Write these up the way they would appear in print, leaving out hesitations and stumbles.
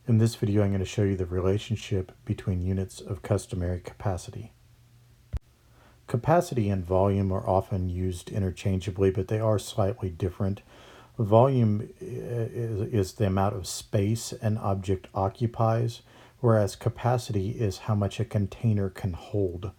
In this video, I'm going to show you the relationship between units of customary capacity. Capacity and volume are often used interchangeably, but they are slightly different. Volume is the amount of space an object occupies, whereas capacity is how much a container can hold.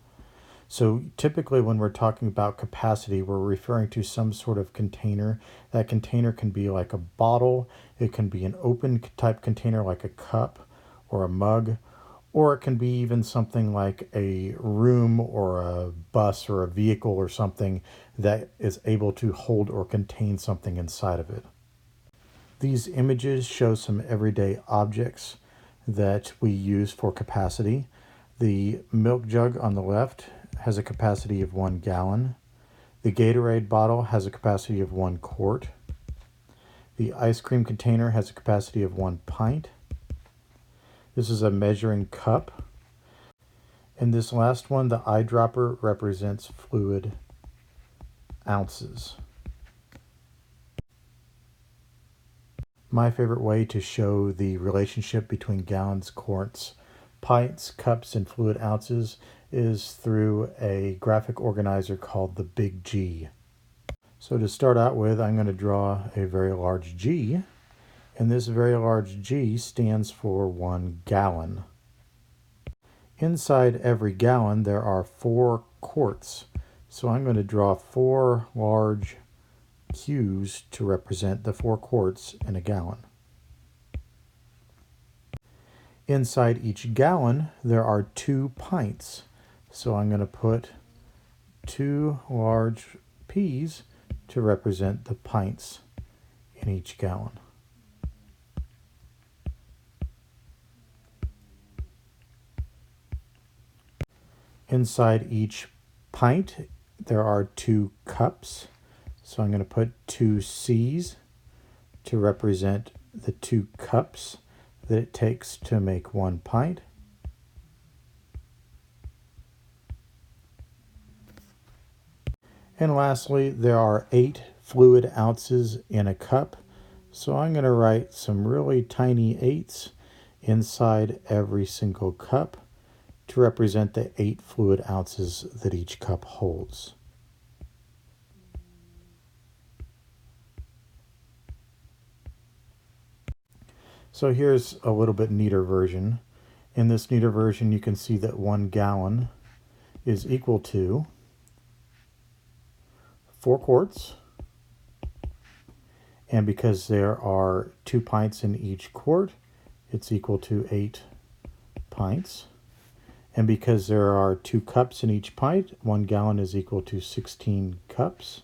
So typically when we're talking about capacity, we're referring to some sort of container. That container can be like a bottle, it can be an open type container like a cup or a mug, or it can be even something like a room or a bus or a vehicle or something that is able to hold or contain something inside of it. These images show some everyday objects that we use for capacity. The milk jug on the left has a capacity of 1 gallon. The Gatorade bottle has a capacity of 1 quart. The ice cream container has a capacity of 1 pint. This is a measuring cup. And this last one, the eyedropper, represents fluid ounces. My favorite way to show the relationship between gallons, quarts, pints, cups, and fluid ounces is through a graphic organizer called the Big G. So to start out with, I'm going to draw a very large G, and this very large G stands for 1 gallon. Inside every gallon there are 4 quarts, so I'm going to draw 4 large Q's to represent the 4 quarts in a gallon. Inside each gallon there are 2 pints, so I'm going to put 2 large P's to represent the pints in each gallon. Inside each pint there are 2 cups, so I'm going to put 2 C's to represent the 2 cups that it takes to make 1 pint. And lastly, there are 8 fluid ounces in a cup, so I'm going to write some really tiny 8s inside every single cup to represent the 8 fluid ounces that each cup holds. So here's a little bit neater version. In this neater version, you can see that 1 gallon is equal to 4 quarts. And because there are 2 pints in each quart, it's equal to 8 pints. And because there are 2 cups in each pint, 1 gallon is equal to 16 cups.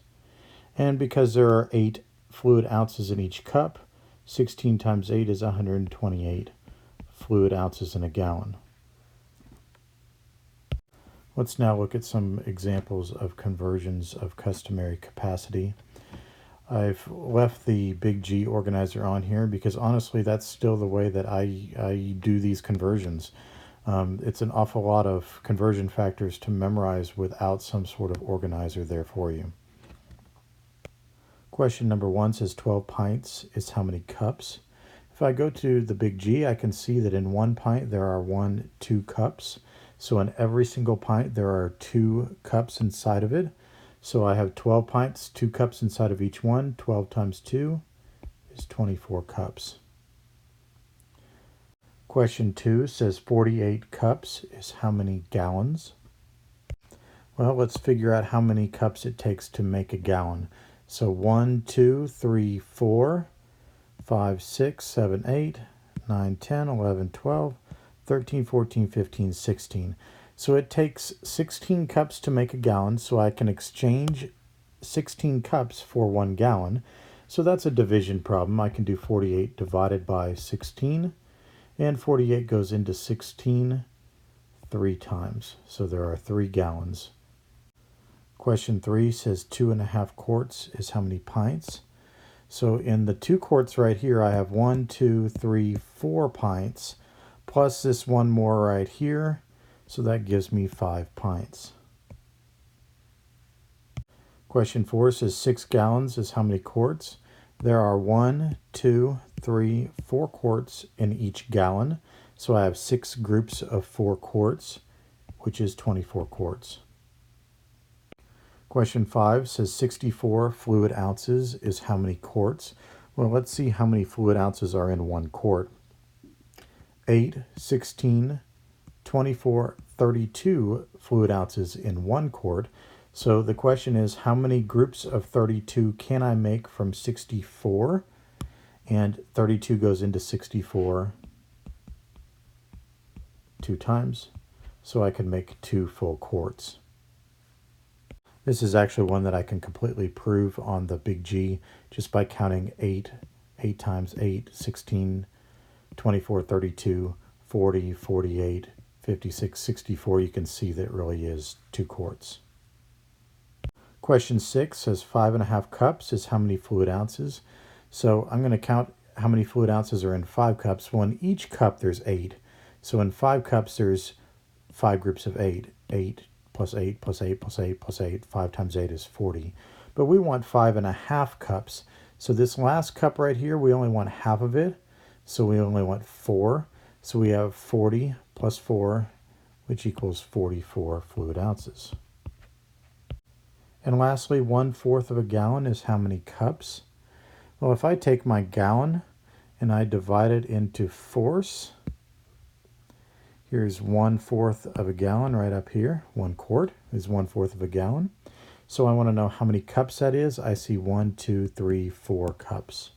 And because there are 8 fluid ounces in each cup, 16 times 8 is 128 fluid ounces in a gallon. Let's now look at some examples of conversions of customary capacity. I've left the Big G organizer on here because honestly that's still the way that I do these conversions. It's an awful lot of conversion factors to memorize without some sort of organizer there for you. Question number 1 says 12 pints is how many cups? If I go to the Big G, I can see that in 1 pint there are 2 cups. So in every single pint there are 2 cups inside of it. So I have 12 pints, 2 cups inside of each one. 12 times 2 is 24 cups. Question 2 says 48 cups is how many gallons? Well, let's figure out how many cups it takes to make a gallon. So 1, 2, 3, 4, 5, 6, 7, 8, 9, 10, 11, 12, 13, 14, 15, 16. So it takes 16 cups to make a gallon, so I can exchange 16 cups for 1 gallon. So that's a division problem. I can do 48 divided by 16, and 48 goes into 16 3 times. So there are 3 gallons. Question 3 says 2.5 quarts is how many pints? So in the 2 quarts right here, I have 1, 2, 3, 4 pints, plus this one more right here. So that gives me 5 pints. Question 4 says 6 gallons is how many quarts? There are 1, 2, 3, 4 quarts in each gallon. So I have 6 groups of 4 quarts, which is 24 quarts. Question 5 says 64 fluid ounces is how many quarts? Well, let's see how many fluid ounces are in 1 quart. 8, 16, 24, 32 fluid ounces in 1 quart. So the question is, how many groups of 32 can I make from 64? And 32 goes into 64 2 times. So I can make 2 full quarts. This is actually one that I can completely prove on the big G just by counting 8 times 8, 16, 24, 32, 40, 48, 56, 64. You can see that it really is 2 quarts. Question 6 says 5.5 cups is how many fluid ounces? So I'm going to count how many fluid ounces are in 5 cups. Well, in each cup there's 8. So in 5 cups there's 5 groups of 8. 8 plus 8 plus 8 plus 8 plus 8. 5 times 8 is 40. But we want 5.5 cups. So this last cup right here, we only want half of it. So we only want 4. So we have 40 plus 4, which equals 44 fluid ounces. And lastly, 1/4 of a gallon is how many cups? Well, if I take my gallon and I divide it into fourths, here's 1/4 of a gallon right up here. 1 quart is 1/4 of a gallon. So I want to know how many cups that is. I see 1, 2, 3, 4 cups.